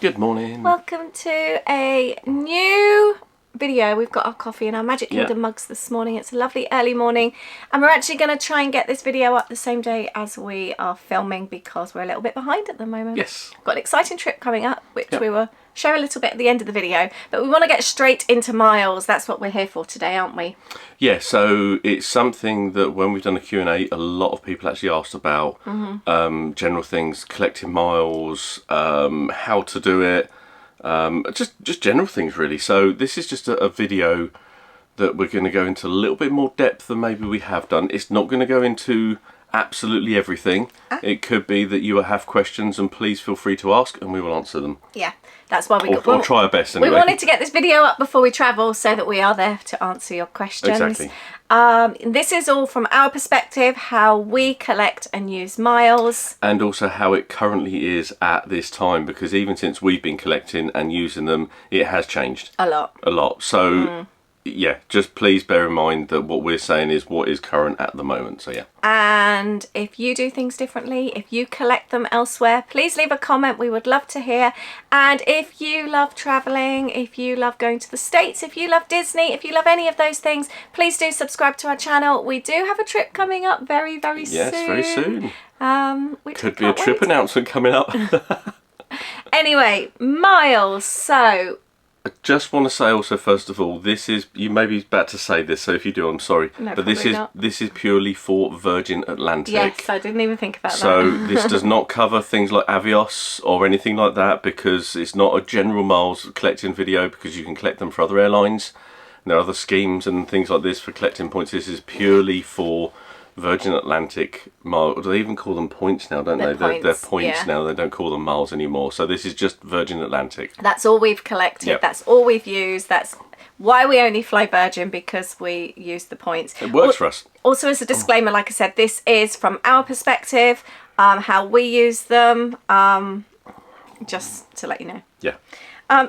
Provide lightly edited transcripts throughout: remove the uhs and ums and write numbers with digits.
Good morning. Welcome to a new video. We've got our coffee and our Magic Kingdom mugs this morning. It's a lovely early morning and we're actually going to try and get this video up the same day as we are filming because we're a little bit behind at the moment. Yes. Got an exciting trip coming up which we will show a little bit at the end of the video, but we want to get straight into miles. That's what we're here for today, aren't we? Yeah, so it's something that when we've done a Q&A, a lot of people actually asked about general things, collecting miles, how to do it, just general things really. So this is just a video that we're going to go into a little bit more depth than maybe we have done. It's not going to go into absolutely everything. It could be that you have questions and please feel free to ask and we will answer them. Yeah, that's why we'll try our best anyway. We wanted to get this video up before we travel so that we are there to answer your questions. Exactly. This is all from our perspective, how we collect and use miles. And also how it currently is at this time, because even since we've been collecting and using them, it has changed. A lot. A lot. So, yeah, just please bear in mind that what we're saying is what is current at the moment. So, yeah. And if you do things differently, if you collect them elsewhere, please leave a comment. We would love to hear. And if you love traveling, if you love going to the States, if you love Disney, if you love any of those things, please do subscribe to our channel. We do have a trip coming up very, very soon. Yes, very soon. Which could be a trip announcement coming up. Anyway, miles. So I just want to say also, first of all, this is, you may be about to say this, so if you do, I'm sorry, no, but this is purely for Virgin Atlantic. Yes, I didn't even think about that. So this does not cover things like Avios or anything like that, because it's not a general miles collecting video, because you can collect them for other airlines. And there are other schemes and things like this for collecting points. This is purely for Virgin Atlantic miles. They even call them points now, don't they? They're points now. They don't call them miles anymore. So this is just Virgin Atlantic. That's all we've collected. Yep. That's all we've used. That's why we only fly Virgin, because we use the points. It works for us. Also, as a disclaimer, like I said, this is from our perspective, how we use them, just to let you know. Yeah.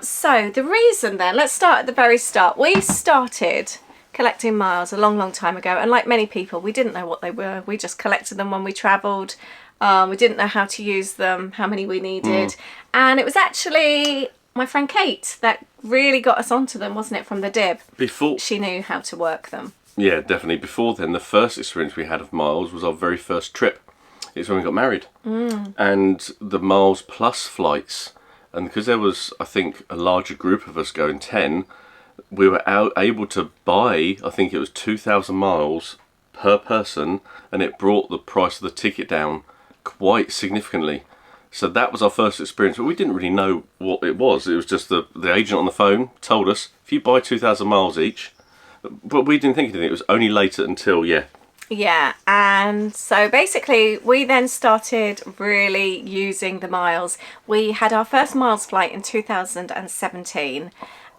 So the reason then, let's start at the very start. We started collecting miles a long time ago, and like many people, we didn't know what they were. We just collected them when we travelled. We didn't know how to use them, how many we needed, and it was actually my friend Kate that really got us onto them, wasn't it, from the dib? Before she knew how to work them. Yeah, definitely. Before then, the first experience we had of miles was our very first trip. It's when we got married, and the Miles Plus flights, and because there was, I think, a larger group of us going, 10. We were able to buy, I think it was 2,000 miles per person, and it brought the price of the ticket down quite significantly. So that was our first experience, but we didn't really know what it was. It was just the agent on the phone told us, if you buy 2,000 miles each, but we didn't think anything. It was only later until, Yeah, and so basically we then started really using the miles. We had our first miles flight in 2017.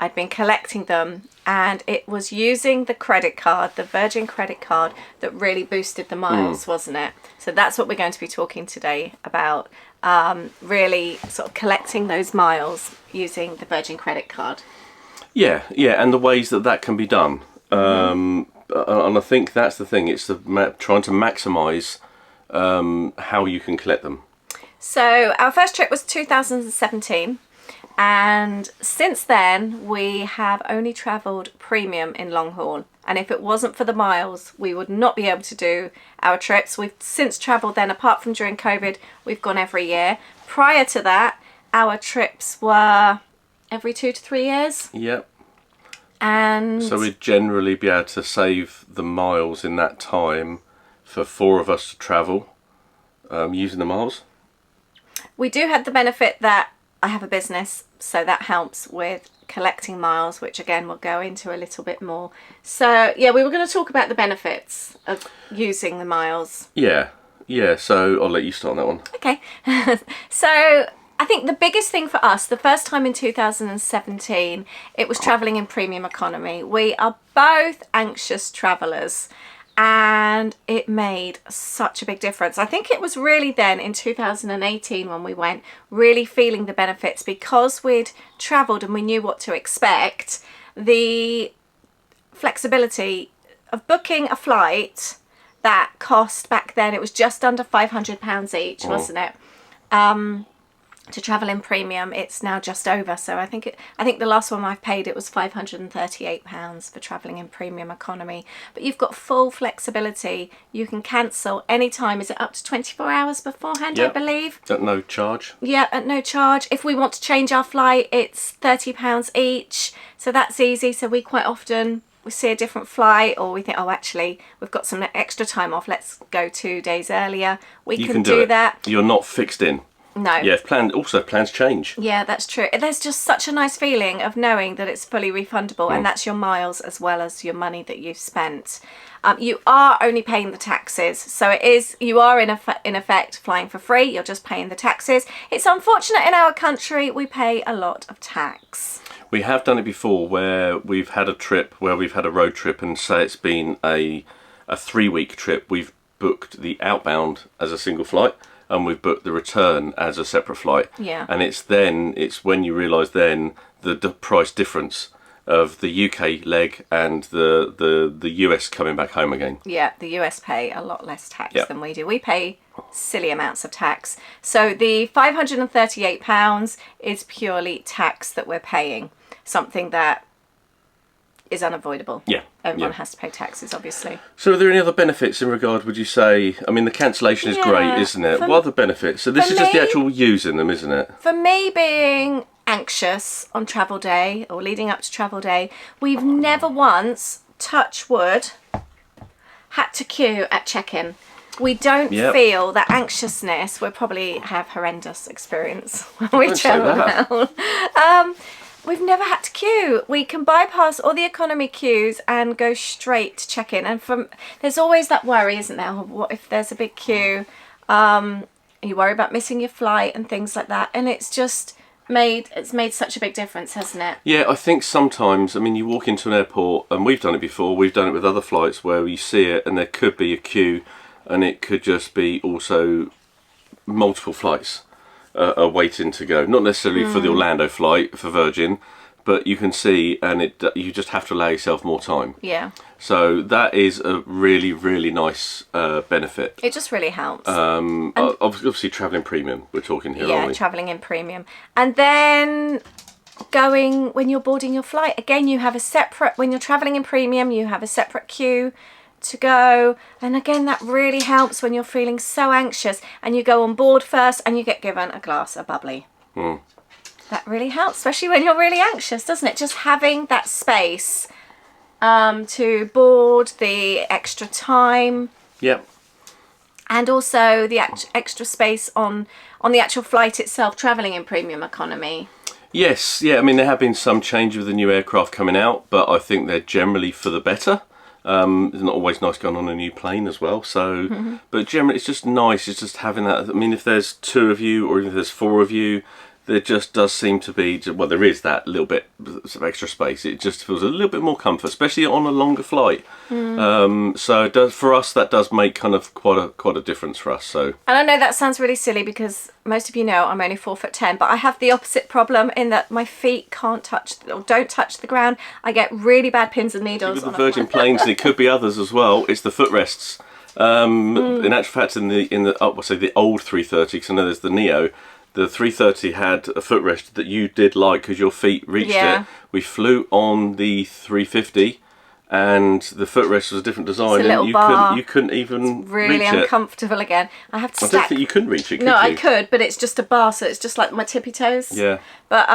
I'd been collecting them, and it was using the credit card, the Virgin credit card, that really boosted the miles, wasn't it? So that's what we're going to be talking today about, really sort of collecting those miles using the Virgin credit card. Yeah, and the ways that can be done. And I think that's the thing, it's trying to maximise how you can collect them. So our first trip was 2017. And since then we have only travelled premium in long haul, and if it wasn't for the miles we would not be able to do our trips. We've since travelled then, apart from during COVID, we've gone every year. Prior to that our trips were every 2 to 3 years. Yep. And so we'd generally be able to save the miles in that time for 4 of us to travel using the miles. We do have the benefit that I have a business, so that helps with collecting miles, which again we'll go into a little bit more. So yeah, we were going to talk about the benefits of using the miles. Yeah, so I'll let you start on that one. Okay. So I think the biggest thing for us, the first time in 2017, it was travelling in premium economy. We are both anxious travellers, and it made such a big difference. I think it was really then in 2018 when we went, really feeling the benefits, because we'd travelled and we knew what to expect. The flexibility of booking a flight that cost, back then it was just under £500 each, wasn't it? to travel in premium, it's now just over. So I think the last one I've paid, it was £538 for travelling in premium economy. But you've got full flexibility. You can cancel anytime. Is it up to 24 hours beforehand, I believe? At no charge. Yeah, at no charge. If we want to change our flight, it's £30 each. So that's easy. So we quite often, we see a different flight, or we think, oh, actually, we've got some extra time off. Let's go 2 days earlier. You can do that. You're not fixed in. No. Yeah, plans change. Yeah, that's true. There's just such a nice feeling of knowing that it's fully refundable, and that's your miles as well as your money that you've spent. You are only paying the taxes, so you are in effect flying for free. You're just paying the taxes. It's unfortunate in our country we pay a lot of tax. We have done it before where we've had a road trip, and say it's been a 3-week trip. We've booked the outbound as a single flight, and we've booked the return as a separate flight. Yeah. And it's when you realise then the price difference of the UK leg and the US coming back home again. Yeah, the US pay a lot less tax than we do. We pay silly amounts of tax. So the £538 is purely tax that we're paying, something that is unavoidable. Yeah. Everyone has to pay taxes, obviously. So are there any other benefits in regard, would you say? I mean, the cancellation is great, isn't it? What are the benefits? So this is just the actual using them, isn't it? For me, being anxious on travel day or leading up to travel day, we've never once, touch wood, had to queue at check-in. We don't feel that anxiousness. We'll probably have horrendous experience when we travel around. We've never had to queue. We can bypass all the economy queues and go straight to check-in. And there's always that worry, isn't there? What if there's a big queue? You worry about missing your flight and things like that. And it's made such a big difference, hasn't it? Yeah, I think sometimes, I mean, you walk into an airport, and we've done it before, we've done it with other flights where you see it and there could be a queue, and it could just be also multiple flights are waiting to go. Not necessarily for the Orlando flight for Virgin, but you can see, and you just have to allow yourself more time. Yeah. So that is a really, really nice benefit. It just really helps. Obviously, travelling premium, we're talking here, aren't we? Yeah, travelling in premium. And then when you're boarding your flight, again, when you're travelling in premium, you have a separate queue to go, and again that really helps when you're feeling so anxious, and you go on board first and you get given a glass of bubbly. That really helps, especially when you're really anxious, doesn't it? Just having that space to board, the extra time, and also the extra space on the actual flight itself, travelling in premium economy. Yes, I mean, there have been some change with the new aircraft coming out, but I think they're generally for the better. It's not always nice going on a new plane as well, so but generally it's just nice. It's just having that. I mean, if there's 2 of you, or even if there's 4 of you, there just does seem to be, well, there is that little bit of extra space. It just feels a little bit more comfort, especially on a longer flight. So it does, for us, that does make kind of quite a difference for us. So, and I know that sounds really silly because most of you know I'm only 4'10", but I have the opposite problem in that my feet can't touch or don't touch the ground. I get really bad pins and needles. With the Virgin planes, and it could be others as well. It's the footrests. In actual fact, in the old 330, because I know there's the Neo. The 330 had a footrest that you did like because your feet reached it. We flew on the 350, and the footrest was a different design, it's a little and bar. you couldn't even really reach it. uncomfortable again. I have to I don't think you couldn't reach it, could No, you? I could, but it's just a bar, so it's just like my tippy toes. Yeah. But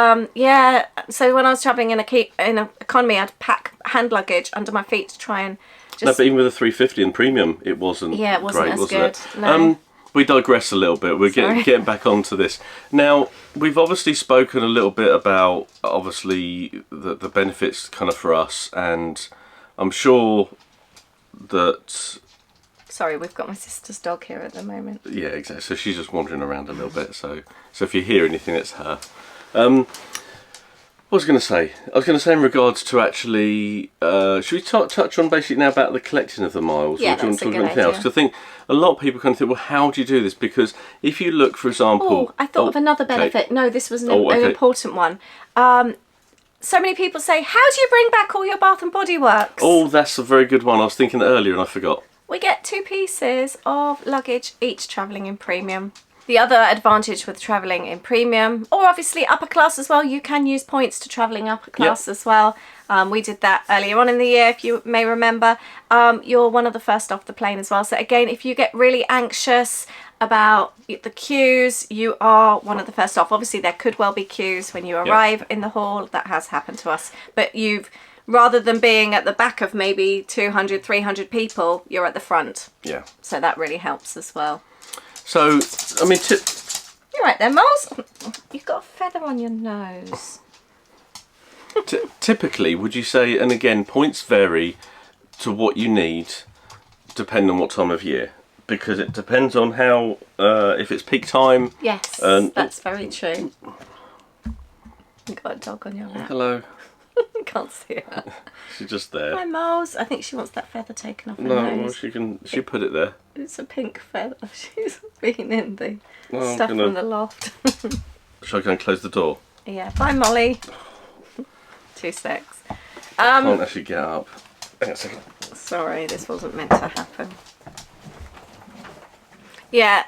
so when I was travelling in economy, I'd pack hand luggage under my feet to try and just... No, but even with the 350 and premium, it wasn't it wasn't great, as was good. It? No. We digress a little bit. We're getting back onto this. Now, we've obviously spoken a little bit about, obviously, the benefits kind of for us, and I'm sure that... Sorry, we've got my sister's dog here at the moment. Yeah, exactly. So she's just wandering around a little bit. So if you hear anything, it's her. What was I going to say? I was going to say in regards to actually, should we touch on basically now about the collecting of the miles? Yeah, or do you want that's to a talk good about anything else? idea. Because I think a lot of people kind of think, well, how do you do this? Because if you look, for example... Oh, I thought of another benefit. Okay. No, this was an Okay. important one. So many people say, how do you bring back all your Bath and Body Works? Oh, that's a very good one. I was thinking that earlier and I forgot. We get 2 pieces of luggage each travelling in premium. The other advantage with travelling in premium, or obviously upper class as well, you can use points to travelling upper class as well. We did that earlier on in the year, if you may remember. You're one of the first off the plane as well. So again, if you get really anxious about the queues, you are one of the first off. Obviously, there could well be queues when you arrive in the hall. That has happened to us. But rather than being at the back of maybe 200, 300 people, you're at the front. Yeah. So that really helps as well. So, I mean, You're right there, Miles. You've got a feather on your nose. typically, would you say, and again, points vary to what you need, depending on what time of year, because it depends on how, if it's peak time. Yes, that's very true. You've got a dog on your lap. Hello. You can't see her. She's just there. Hi, Miles. I think she wants that feather taken off her No, nose. well, she put it there. It's a pink feather. She's been in the Well, stuff from the loft. Shall I go and close the door? Yeah. Bye, Molly. 2 secs. I can't actually get up. Hang on a second. Sorry, this wasn't meant to happen. Yeah,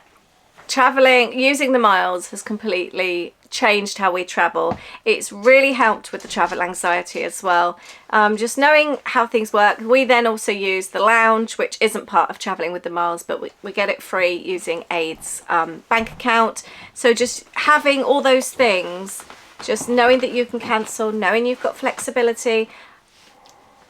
travelling, using the miles has completely changed how we travel. It's really helped with the travel anxiety as well. Just knowing how things work. We then also use the lounge, which isn't part of travelling with the miles, but we get it free using Ade's bank account. So just having all those things, just knowing that you can cancel, knowing you've got flexibility,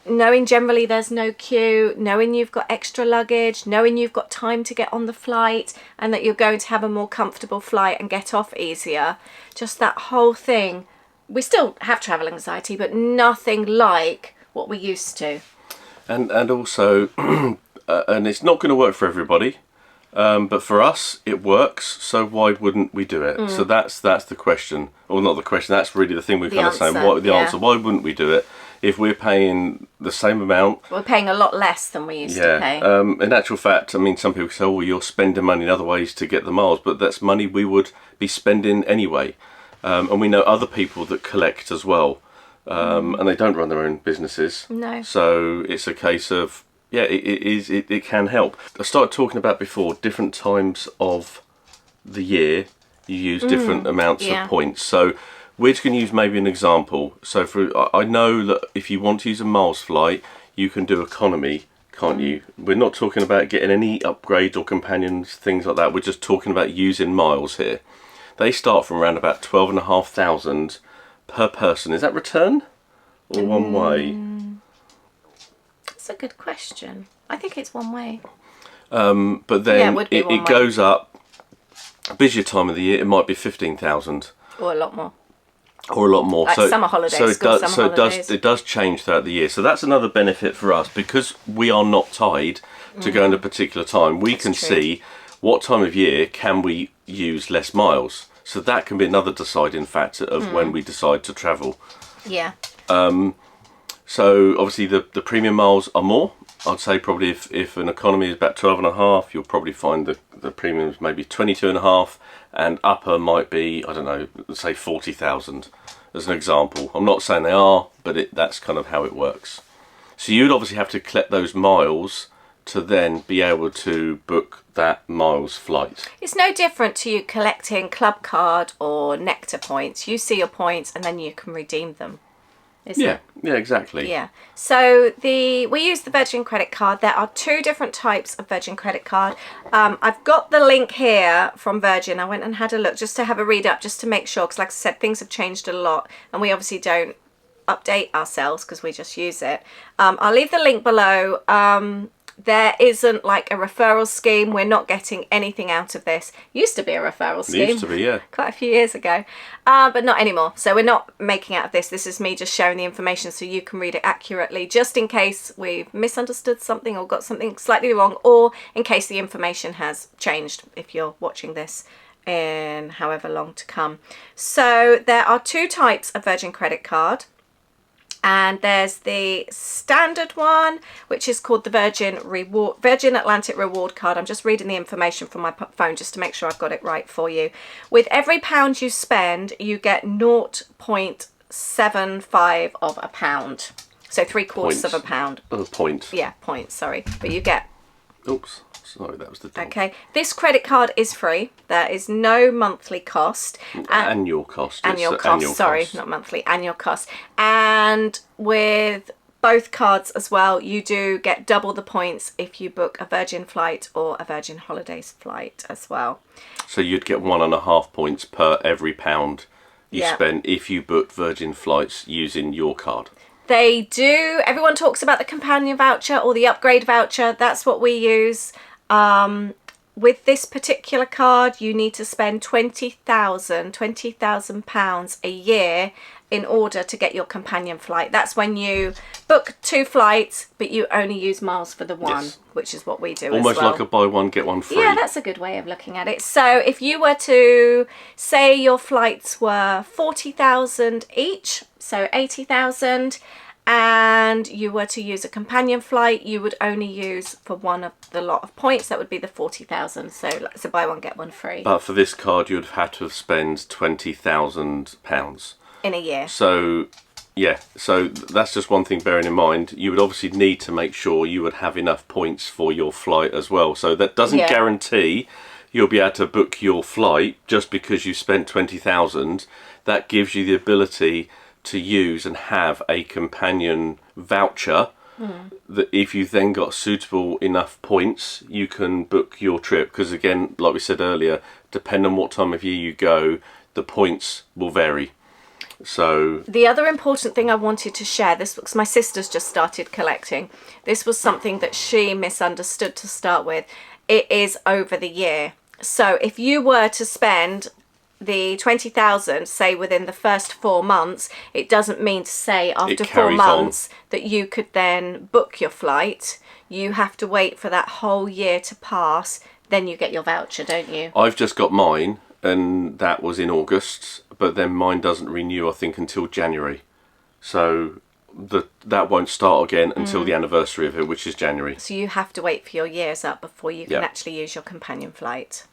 knowing generally there's no queue, knowing you've got extra luggage, knowing you've got time to get on the flight and that you're going to have a more comfortable flight and get off easier. Just that whole thing. We still have travel anxiety, but nothing like what we used to. And also, and it's not going to work for everybody, but for us it works, so why wouldn't we do it? So that's the question, or not the question, that's really the thing we're kind of saying. What the answer, why wouldn't we do it? If we're paying the same amount... We're paying a lot less than we used to pay. In actual fact, I mean, some people say, oh, you're spending money in other ways to get the miles, but that's money we would be spending anyway. And we know other people that collect as well, and they don't run their own businesses. No. So it's a case of, yeah, it can help. I started talking about before, different times of the year, you use different amounts of points. So we're just going to use maybe an example. So I know that if you want to use a miles flight, you can do economy, can't you? We're not talking about getting any upgrades or companions, things like that. We're just talking about using miles here. They start from around about 12,500 per person. Is that return or one way? That's a good question. I think it's one way. But then it goes up. Busier time of the year, it might be 15,000. Or a lot more. Or a lot more. Like summer holidays. So it does change throughout the year. So that's another benefit for us, because we are not tied to go in a particular time. We can see what time of year can we use less miles. So that can be another deciding factor of when we decide to travel. Yeah. So obviously the premium miles are more. I'd say probably if an economy is about 12.5, you'll probably find the premiums maybe 22.5, and upper might be, I don't know, let's say 40,000 as an example. I'm not saying they are, but that's kind of how it works. So you'd obviously have to collect those miles to then be able to book that miles flight. It's no different to you collecting club card or nectar points. You see your points and then you can redeem them. Yeah, exactly. Yeah. So we use the Virgin credit card. There are 2 different types of Virgin credit card. I've got the link here from Virgin. I went and had a look just to have a read up, just to make sure, because like I said, things have changed a lot and we obviously don't update ourselves because we just use it. I'll leave the link below. There isn't like a referral scheme. We're not getting anything out of this. Used to be a referral scheme. Used to be, yeah. Quite a few years ago. But not anymore. So we're not making out of this. This is me just sharing the information so you can read it accurately, just in case we've misunderstood something or got something slightly wrong, or in case the information has changed if you're watching this in however long to come. So there are 2 types of Virgin credit card. And there's the standard one, which is called the Virgin Atlantic Reward Card. I'm just reading the information from my phone just to make sure I've got it right for you. With every £1 you spend, you get 0.75 of a pound. So 3/4 of a pound. Point. Yeah, points, sorry. But you get... Oops, Sorry, that was the dog. Okay, this credit card is free. There is no monthly cost. Annual cost. Annual It's, cost, annual sorry, cost. not monthly, annual cost. And with both cards as well, you do get double the points if you book a Virgin flight or a Virgin Holidays flight as well. So you'd get 1.5 points per every pound you spend if you booked Virgin flights using your card. They do. Everyone talks about the companion voucher or the upgrade voucher. That's what we use. With this particular card, you need to spend £20,000 a year in order to get your companion flight. That's when you book 2 flights, but you only use miles for the one, which is what we do Almost as well. like a buy one, get one free. Yeah, that's a good way of looking at it. So if you were to say your flights were 40,000 each, so 80,000, and you were to use a companion flight, you would only use for one of the lot of points. That would be the 40,000. So it's a buy one, get one free. But for this card, you'd have had to have spent £20,000 in a year. So yeah, so that's just one thing bearing in mind. You would obviously need to make sure you would have enough points for your flight as well. So that doesn't guarantee you'll be able to book your flight just because you spent 20,000. That gives you the ability to use and have a companion voucher that if you then got suitable enough points, you can book your trip. Because again, like we said earlier, depending on what time of year you go, the points will vary. So the other important thing I wanted to share, this because my sister's just started collecting, this was something that she misunderstood to start with. It is over the year. So if you were to spend the 20,000, say within the first 4 months, it doesn't mean to say after 4 months that you could then book your flight. You have to wait for that whole year to pass, then you get your voucher, don't you? I've just got mine, and that was in August, but then mine doesn't renew, I think, until January. So that won't start again until the anniversary of it, which is January. So you have to wait for your years up before you can actually use your companion flight.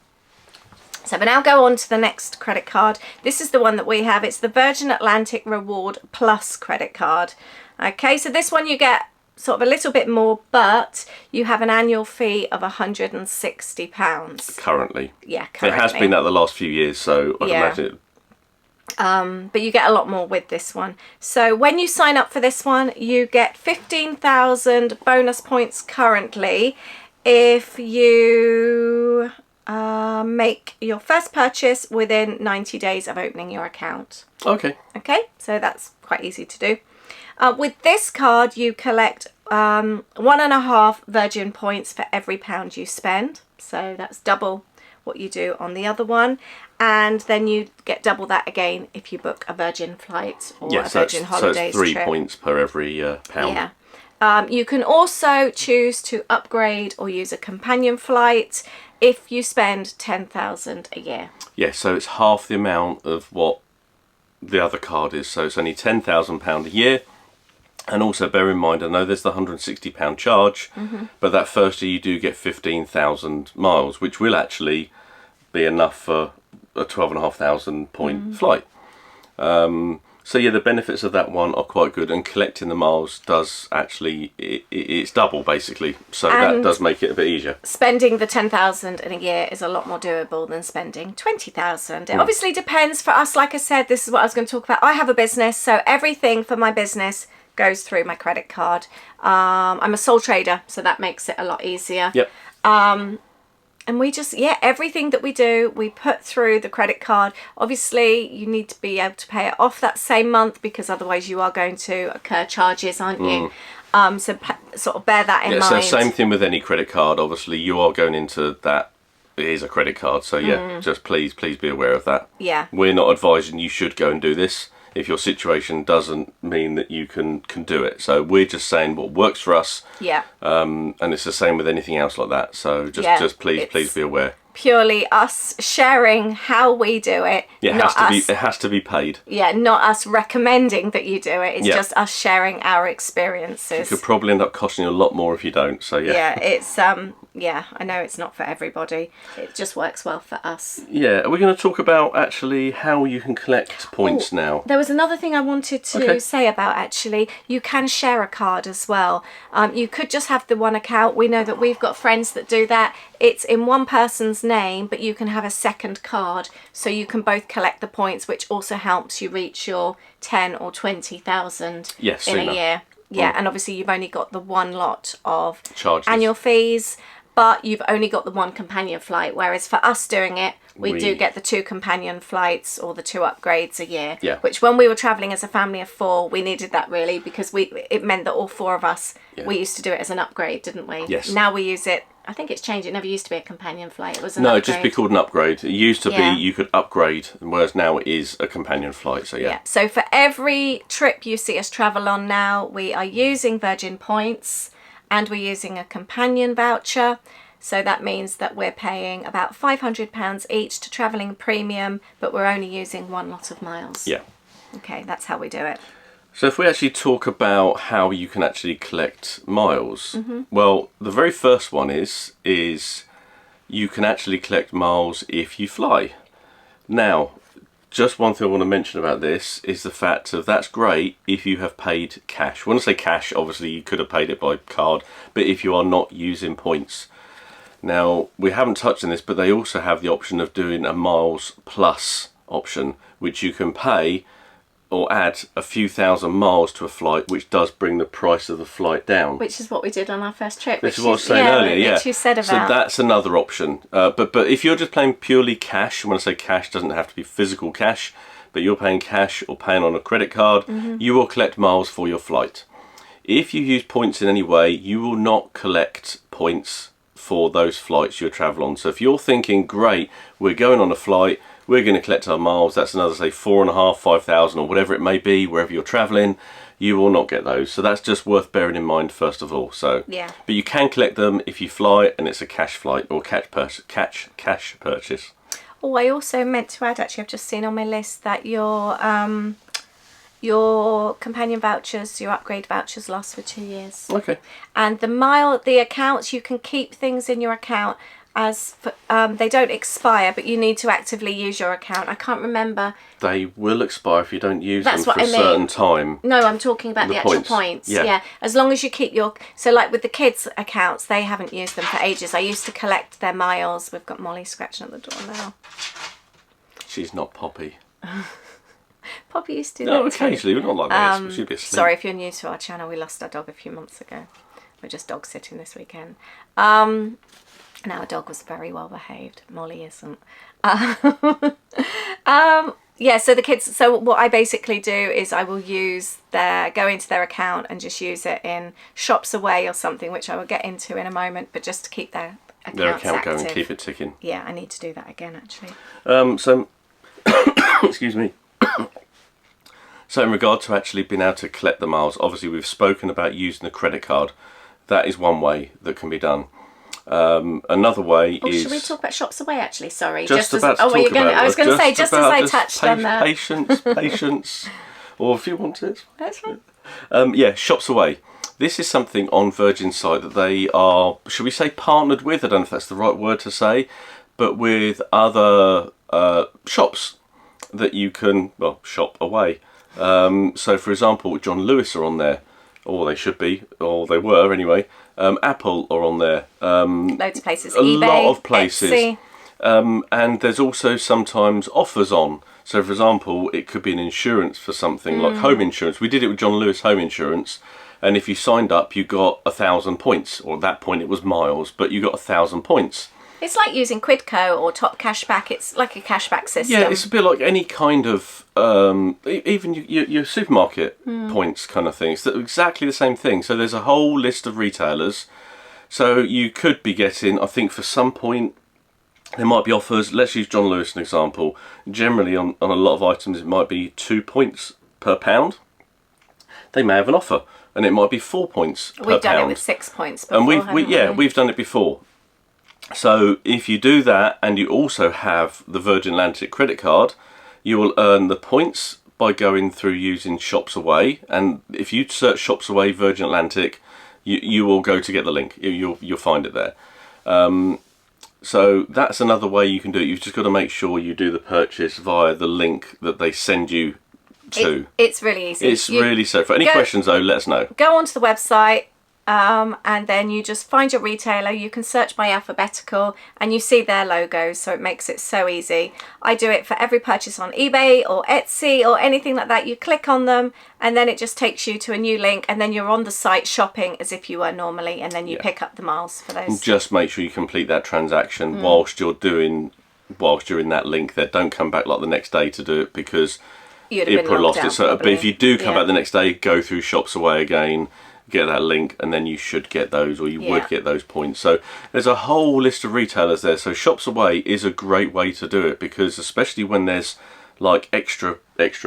So we now go on to the next credit card. This is the one that we have. It's the Virgin Atlantic Reward Plus credit card. Okay, so this one you get sort of a little bit more, but you have an annual fee of £160. Currently. Yeah, currently. It has been that the last few years, so I'd imagine but you get a lot more with this one. So when you sign up for this one, you get 15,000 bonus points currently if you make your first purchase within 90 days of opening your account. Okay, so that's quite easy to do. With this card, you collect 1.5 Virgin points for every £1 you spend. So that's double what you do on the other one. And then you get double that again if you book a Virgin flight or a Virgin Holidays so it's 3 trip. points per every pound. Yeah. You can also choose to upgrade or use a companion flight if you spend 10,000 a year. Yeah, so it's half the amount of what the other card is. So it's only £10,000 a year. And also bear in mind, I know there's the £160 charge, but that first year you do get 15,000 miles, which will actually be enough for a 12,500 point flight. So yeah, the benefits of that one are quite good, and collecting the miles does actually, it's double basically, so that does make it a bit easier. Spending the 10,000 in a year is a lot more doable than spending 20,000. It obviously depends. For us, like I said, this is what I was going to talk about. I have a business, so everything for my business goes through my credit card. I'm a sole trader, so that makes it a lot easier. Yep. And we just, everything that we do, we put through the credit card. Obviously, you need to be able to pay it off that same month, because otherwise you are going to incur charges, aren't you? So sort of bear that in mind. So same thing with any credit card. Obviously, you are going into that. It is a credit card, so yeah, just please be aware of that. Yeah. We're not advising you should go and do this if your situation doesn't mean that you can do it. So we're just saying what works for us. Yeah. And it's the same with anything else like that. So just please be aware. Purely us sharing how we do it. Yeah, it has to be paid. Yeah, not us recommending that you do it. It's just us sharing our experiences. It could probably end up costing you a lot more if you don't. So yeah. Yeah, it's yeah, I know it's not for everybody. It just works well for us. Yeah, are we going to talk about actually how you can collect points now? There was another thing I wanted to say about, actually. You can share a card as well. You could just have the one account. We know that we've got friends that do that. It's in one person's name, but you can have a second card, so you can both collect the points, which also helps you reach your 10 or 20,000 in a year. Yeah, and obviously you've only got the one lot of charges, annual fees, but you've only got the one companion flight, whereas for us doing it, we do get the 2 companion flights or the 2 upgrades a year. Yeah. Which, when we were travelling as a family of 4, we needed that really, because it meant that all 4 of us, we used to do it as an upgrade, didn't we? Yes. Now we use it. I think it's changed. It never used to be a companion flight. It was an No, upgrade. it'd just be called an upgrade. It used to be you could upgrade, whereas now it is a companion flight. So yeah. So for every trip you see us travel on now, we are using Virgin points and we're using a companion voucher. So that means that we're paying about £500 each to travelling premium, but we're only using one lot of miles. Yeah. Okay, that's how we do it. So if we actually talk about how you can actually collect miles, well, the very first one is you can actually collect miles if you fly. Now, just one thing I want to mention about this is the fact of that's great if you have paid cash. When I say cash, obviously you could have paid it by card, but if you are not using points. Now, we haven't touched on this, but they also have the option of doing a miles plus option, which you can pay or add a few thousand miles to a flight, which does bring the price of the flight down. Which is what we did on our first trip. Which is what I was saying earlier, Which you said about. So that's another option. But if you're just paying purely cash, when I say cash, it doesn't have to be physical cash, but you're paying cash or paying on a credit card, you will collect miles for your flight. If you use points in any way, you will not collect points for those flights you travel on. So if you're thinking, great, we're going on a flight, we're going to collect our miles, that's another, say, 4,500, 5,000 or whatever it may be, wherever you're travelling, you will not get those. So that's just worth bearing in mind first of all. So, yeah. But you can collect them if you fly and it's a cash flight or cash purchase. Oh, I also meant to add, actually, I've just seen on my list that your companion vouchers, your upgrade vouchers, last for 2 years. Okay. And the accounts, you can keep things in your account as for, they don't expire, but you need to actively use your account. I can't remember. They will expire if you don't use them for a certain time. No, I'm talking about the actual points. Yeah. As long as you keep your... So like with the kids' accounts, they haven't used them for ages. I used to collect their miles. We've got Molly scratching at the door now. She's not Poppy. Poppy used to do that. No, too. occasionally. We're not like this. She'd be asleep. Sorry if you're new to our channel. We lost our dog a few months ago. We're just dog sitting this weekend. Now, our dog was very well behaved. Molly isn't. Yeah, so the kids... So what I basically do is I will go into their account and just use it in Shops Away or something, which I will get into in a moment, but just to keep their account going and keep it ticking. Yeah, I need to do that again, actually. So, excuse me. So in regard to actually being able to collect the miles, obviously we've spoken about using a credit card. That is one way that can be done. Another way is... Should we talk about Shops Away, actually? Sorry. I was going to say, just as I touched on that. Patience. Or if you want it. That's fine. Yeah, Shops Away. This is something on Virgin's site that they are, should we say, partnered with? I don't know if that's the right word to say, but with other shops that you can, well, shop away. So, for example, John Lewis are on there, or they should be, or they were anyway. Apple are on there. Loads of places. A eBay, lot of places. Etsy. And there's also sometimes offers on. So, for example, it could be an insurance for something like home insurance. We did it with John Lewis Home Insurance. And if you signed up, you got 1,000 points. Or at that point, it was miles, but you got 1,000 points. It's like using Quidco or Top Cashback. It's like a cashback system. Yeah, it's a bit like any kind of, even your supermarket points kind of thing. It's exactly the same thing. So there's a whole list of retailers. So you could be getting, I think for some point, there might be offers. Let's use John Lewis as an example. Generally on a lot of items, it might be 2 points per pound. They may have an offer, and it might be 4 points per pound. We've done it with 6 points before, and we've done it before. So if you do that and you also have the Virgin Atlantic credit card, you will earn the points by going through using Shops Away. And if you search Shops Away Virgin Atlantic, you will go to get the link. You'll find it there. So that's another way you can do it. You've just got to make sure you do the purchase via the link that they send you to. It's really easy. It's really so. For any questions though, let us know. Go onto the website, and then you just find your retailer. You can search by alphabetical and you see their logos, so it makes it so easy. I do it for every purchase on eBay or Etsy or anything like that. You click on them and then it just takes you to a new link, and then you're on the site shopping as if you were normally, and then you pick up the miles for those. And just make sure you complete that transaction whilst you're in that link there. Don't come back like the next day to do it, because You'd have it been probably locked lost out, it. So, but probably. if you do come back the next day, go through Shops Away again, get that link, and then you should get those, or you would get those points. So there's a whole list of retailers there. So Shops Away is a great way to do it, because especially when there's like extra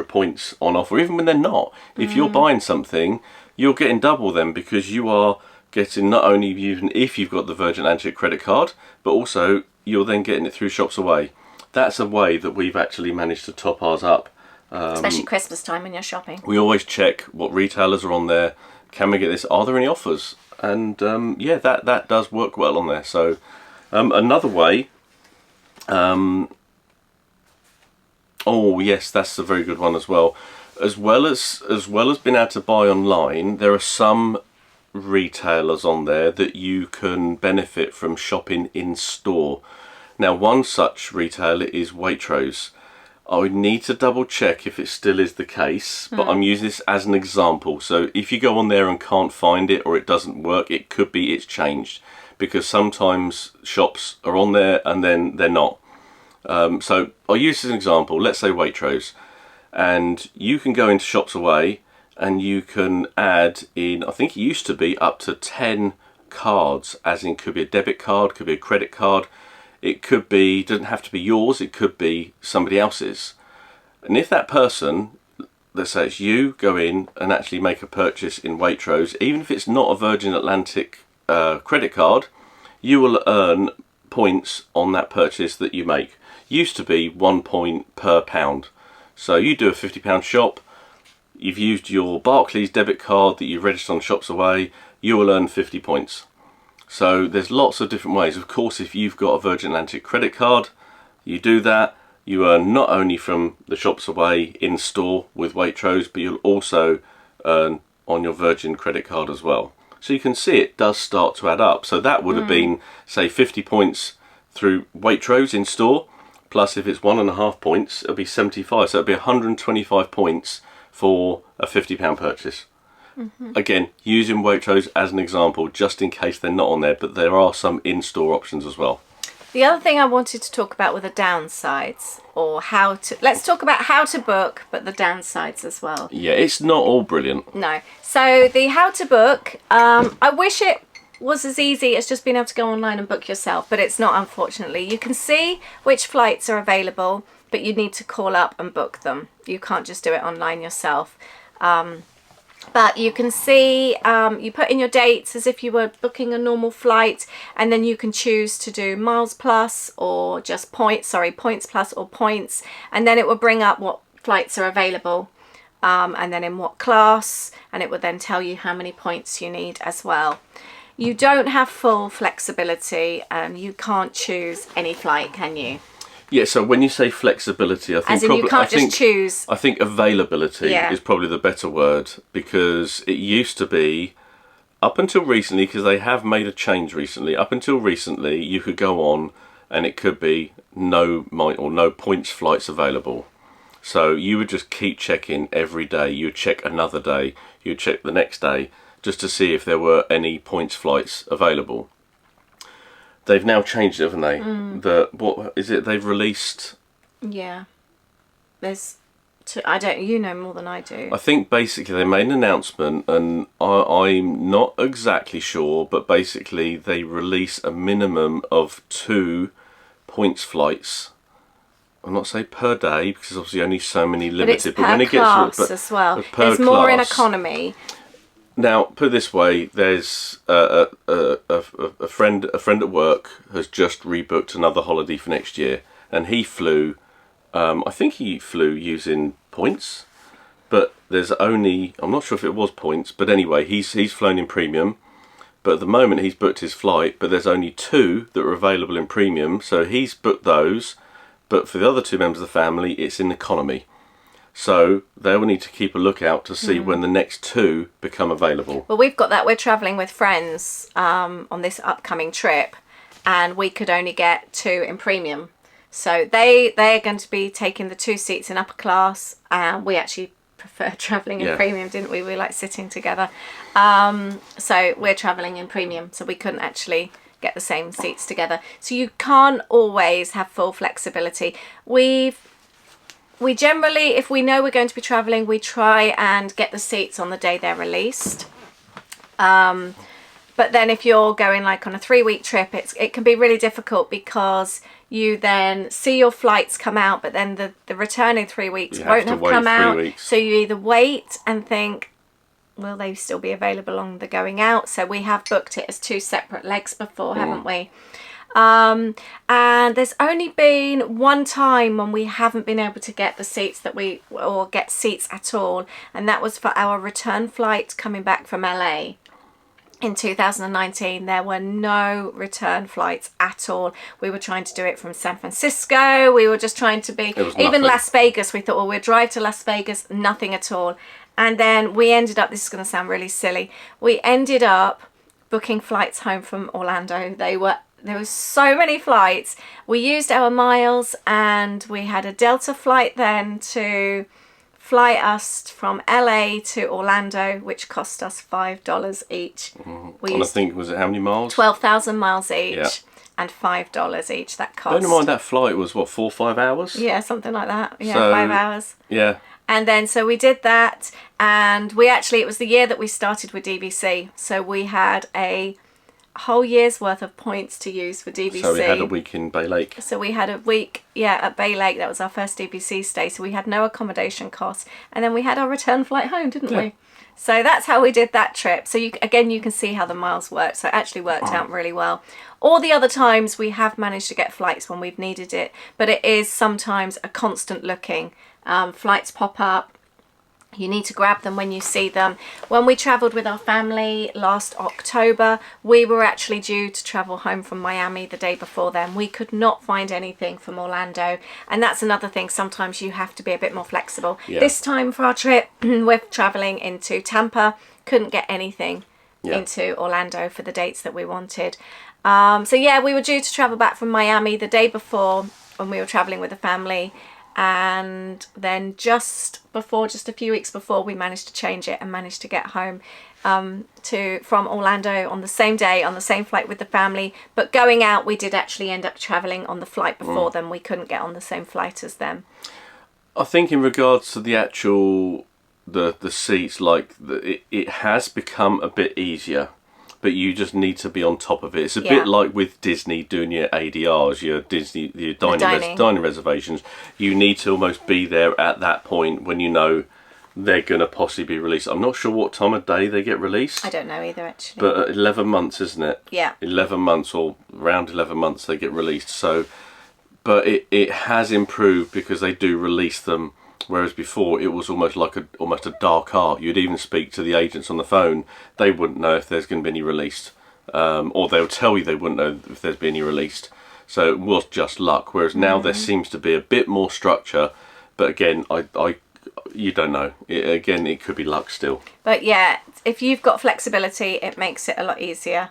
points on offer, even when they're not. If you're buying something, you're getting double them, because you are getting not only even if you've got the Virgin Atlantic credit card, but also you're then getting it through Shops Away. That's a way that we've actually managed to top ours up. Especially Christmas time when you're shopping. We always check what retailers are on there. Can we get this? Are there any offers? And that does work well on there. So another way. Oh yes, that's a very good one as well. As well as being able to buy online, there are some retailers on there that you can benefit from shopping in store. Now, one such retailer is Waitrose. I would need to double check if it still is the case, but I'm using this as an example. So if you go on there and can't find it, or it doesn't work, it could be it's changed, because sometimes shops are on there and then they're not. So I'll use this as an example. Let's say Waitrose, and you can go into Shops Away and you can add in, I think it used to be up to 10 cards, as in could be a debit card, could be a credit card. It could be, doesn't have to be yours, it could be somebody else's. And if that person, let's say it's you, go in and actually make a purchase in Waitrose, even if it's not a Virgin Atlantic credit card, you will earn points on that purchase that you make. Used to be 1 point per pound. So you do a £50 shop, you've used your Barclays debit card that you registered on Shops Away, you will earn 50 points. So there's lots of different ways. Of course, if you've got a Virgin Atlantic credit card, you do that, you earn not only from the Shops Away in store with Waitrose, but you'll also earn on your Virgin credit card as well. So you can see it does start to add up. So that would have been, say, 50 points through Waitrose in store, plus if it's 1.5 points, it'll be 75. So it'll be 125 points for a £50 purchase. Again, using Waitrose as an example, just in case they're not on there, but there are some in-store options as well. The other thing I wanted to talk about were the downsides, or let's talk about how to book, but the downsides as well. Yeah, it's not all brilliant. No. So the how to book, I wish it was as easy as just being able to go online and book yourself, but it's not, unfortunately. You can see which flights are available, but you need to call up and book them. You can't just do it online yourself. But you can see, you put in your dates as if you were booking a normal flight, and then you can choose to do miles plus or just points plus or points, and then it will bring up what flights are available, and then in what class, and it will then tell you how many points you need as well. You don't have full flexibility, you can't choose any flight, can you? Yeah, so when you say flexibility, I think as in you can't just choose. I think availability is probably the better word, because it used to be, up until recently, because they have made a change recently, up until recently you could go on and it could be no points flights available. So you would just keep checking every day. You would check another day, you would check the next day, just to see if there were any points flights available. They've now changed it, haven't they? What is it they've released? Yeah, there's you know more than I do. I think basically they made an announcement, and I'm not exactly sure, but basically they release a minimum of 2 points flights. I'm not saying per day, because obviously only so many limited. But when it gets as well. There's more in economy. Now, put it this way: there's a friend at work has just rebooked another holiday for next year, and he flew. I think he flew using points, but there's only, I'm not sure if it was points, but anyway, he's flown in premium. But at the moment he's booked his flight, but there's only 2 that are available in premium, so he's booked those. But for the other 2 members of the family, it's in economy. So they will need to keep a lookout to see when the next 2 become available. Well, we've got that. We're travelling with friends on this upcoming trip, and we could only get 2 in premium. So they're going to be taking the 2 seats in upper class, and we actually prefer travelling in premium, didn't we? We like sitting together. So we're travelling in premium, so we couldn't actually get the same seats together. So you can't always have full flexibility. We generally, if we know we're going to be travelling, we try and get the seats on the day they're released. But then if you're going like on a 3-week trip, it can be really difficult because you then see your flights come out, but then the return in 3 weeks won't have come out. So you either wait and think, will they still be available on the going out? So we have booked it as 2 separate legs before, haven't we? And there's only been one time when we haven't been able to get the seats or get seats at all, and that was for our return flight coming back from LA. In 2019, there were no return flights at all. We were trying to do it from San Francisco. We were just trying to be, even Las Vegas, we thought, well, we'll drive to Las Vegas, nothing at all. And then we ended up, this is going to sound really silly, we ended up booking flights home from Orlando. There were so many flights. We used our miles, and we had a Delta flight then to fly us from LA to Orlando, which cost us $5 each. I think, was it how many miles? 12,000 miles each, and $5 each that cost. Bear in mind that flight was, what, 4 or 5 hours? Yeah, something like that. Yeah, so, 5 hours. Yeah. And then, so we did that, and it was the year that we started with DVC. So we had a whole year's worth of points to use for DVC. So we had a week in Bay Lake. So we had a week, at Bay Lake. That was our first DVC stay. So we had no accommodation costs. And then we had our return flight home, didn't we? So that's how we did that trip. So you can see how the miles worked. So it actually worked out really well. All the other times we have managed to get flights when we've needed it. But it is sometimes a constant looking. Flights pop up. You need to grab them when you see them. When we travelled with our family last October, we were actually due to travel home from Miami the day before then. We could not find anything from Orlando. And that's another thing. Sometimes you have to be a bit more flexible. Yeah. This time for our trip, we're travelling into Tampa. Couldn't get anything into Orlando for the dates that we wanted. So yeah, we were due to travel back from Miami the day before when we were travelling with the family. And then just a few weeks before, we managed to change it and managed to get home from Orlando on the same day, on the same flight with the family. But going out, we did actually end up travelling on the flight before them. We couldn't get on the same flight as them. I think in regards to the actual, the seats, like it has become a bit easier. But you just need to be on top of it. It's a bit like with Disney doing your ADRs, your dining reservations. You need to almost be there at that point when you know they're going to possibly be released. I'm not sure what time of day they get released. I don't know either, actually. But 11 months, isn't it? Yeah. 11 months or around 11 months they get released. So, but it has improved because they do release them. Whereas before, it was almost like almost a dark art. You'd even speak to the agents on the phone. They wouldn't know if there's going to be any released. Or they'll tell you they wouldn't know if there's been any released. So it was just luck. Whereas now there seems to be a bit more structure. But again, you don't know. It could be luck still. But yeah, if you've got flexibility, it makes it a lot easier.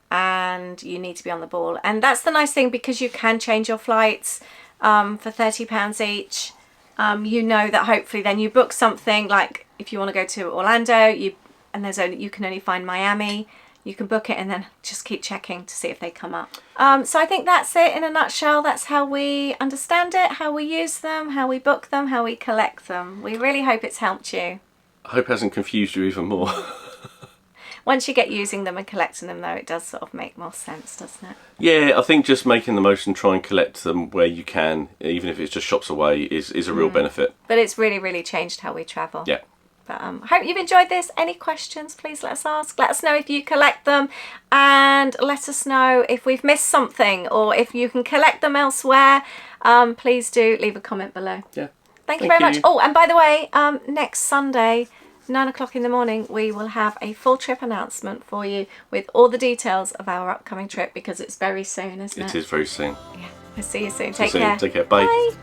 And you need to be on the ball. And that's the nice thing, because you can change your flights for £30 each. You know that hopefully then you book something, like if you want to go to Orlando, you can only find Miami. You can book it and then just keep checking to see if they come up. So I think that's it in a nutshell. That's how we understand it, how we use them, how we book them, how we collect them. We really hope it's helped you. I hope it hasn't confused you even more. Once you get using them and collecting them, though, it does sort of make more sense, doesn't it? Yeah, I think just making the most and try and collect them where you can, even if it's just shops away, is a real benefit. But it's really, really changed how we travel. Yeah. But I hope you've enjoyed this. Any questions, please let us ask. Let us know if you collect them, and let us know if we've missed something, or if you can collect them elsewhere. Please do leave a comment below. Yeah. Thank you very much. Oh, and by the way, next Sunday, 9 o'clock in the morning, we will have a full trip announcement for you with all the details of our upcoming trip, because it's very soon, isn't it? It is very soon. Yeah. We'll see you soon. See you Take care. Take care. Bye. Bye.